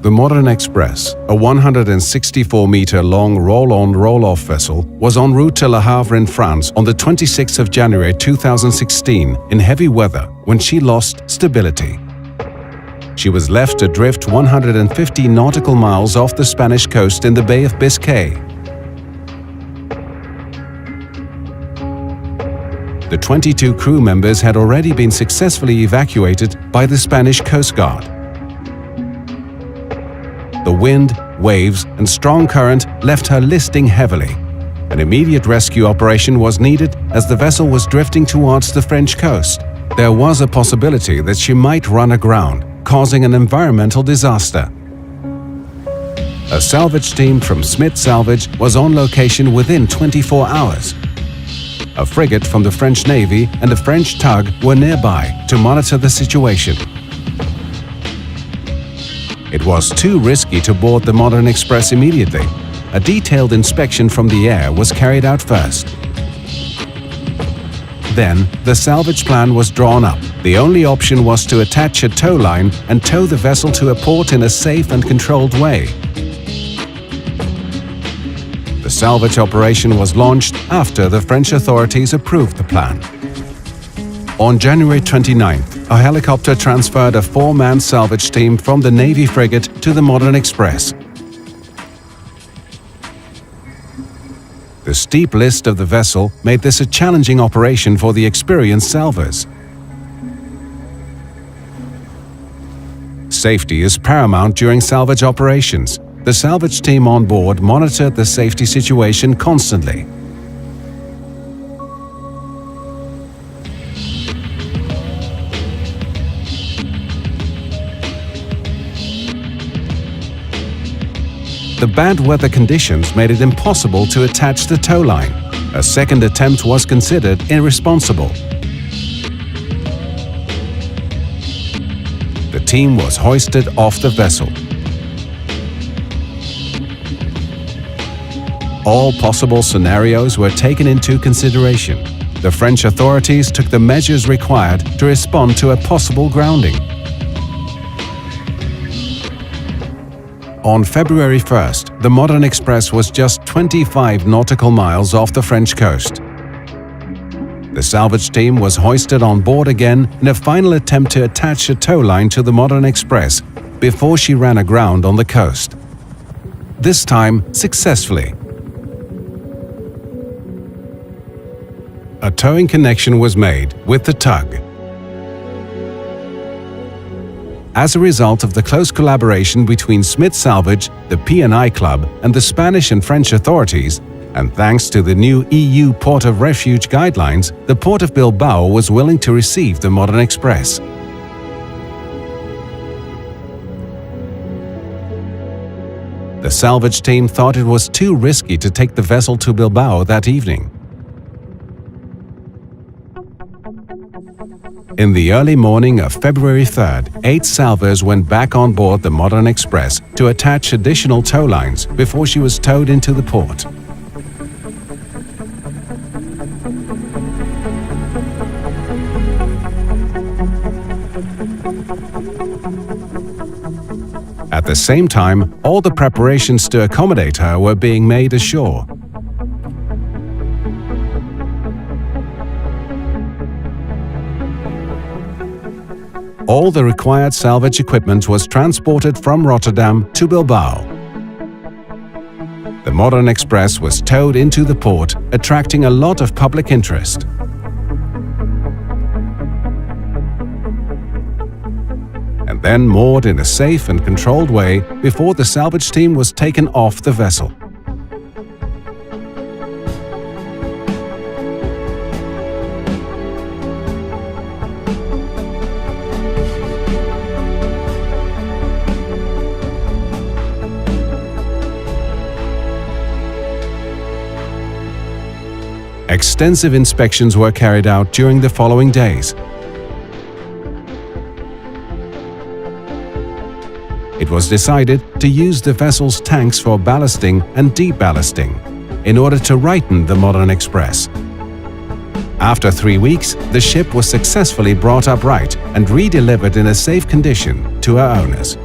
The Modern Express, a 164-meter-long roll-on roll-off vessel, was en route to Le Havre in France on the 26th of January 2016 in heavy weather when she lost stability. She was left adrift 150 nautical miles off the Spanish coast in the Bay of Biscay. The 22 crew members had already been successfully evacuated by the Spanish Coast Guard. The wind, waves, and strong current left her listing heavily. An immediate rescue operation was needed as the vessel was drifting towards the French coast. There was a possibility that she might run aground, causing an environmental disaster. A salvage team from Smith Salvage was on location within 24 hours. A frigate from the French Navy and a French tug were nearby to monitor the situation. It was too risky to board the Modern Express immediately. A detailed inspection from the air was carried out first. Then, the salvage plan was drawn up. The only option was to attach a tow line and tow the vessel to a port in a safe and controlled way. The salvage operation was launched after the French authorities approved the plan. On January 29th, a helicopter transferred a 4-man salvage team from the Navy frigate to the Modern Express. The steep list of the vessel made this a challenging operation for the experienced salvors. Safety is paramount during salvage operations. The salvage team on board monitored the safety situation constantly. The bad weather conditions made it impossible to attach the tow line. A second attempt was considered irresponsible. The team was hoisted off the vessel. All possible scenarios were taken into consideration. The French authorities took the measures required to respond to a possible grounding. On February 1st, the Modern Express was just 25 nautical miles off the French coast. The salvage team was hoisted on board again in a final attempt to attach a tow line to the Modern Express before she ran aground on the coast. This time, successfully. A towing connection was made with the tug. As a result of the close collaboration between Smith Salvage, the P&I Club, and the Spanish and French authorities, and thanks to the new EU Port of Refuge guidelines, the Port of Bilbao was willing to receive the Modern Express. The salvage team thought it was too risky to take the vessel to Bilbao that evening. In the early morning of February 3rd, 8 salvors went back on board the Modern Express to attach additional tow lines before she was towed into the port. At the same time, all the preparations to accommodate her were being made ashore. All the required salvage equipment was transported from Rotterdam to Bilbao. The Modern Express was towed into the port, attracting a lot of public interest. And then moored in a safe and controlled way before the salvage team was taken off the vessel. Extensive inspections were carried out during the following days. It was decided to use the vessel's tanks for ballasting and deballasting in order to righten the Modern Express. After 3 weeks, the ship was successfully brought upright and redelivered in a safe condition to her owners.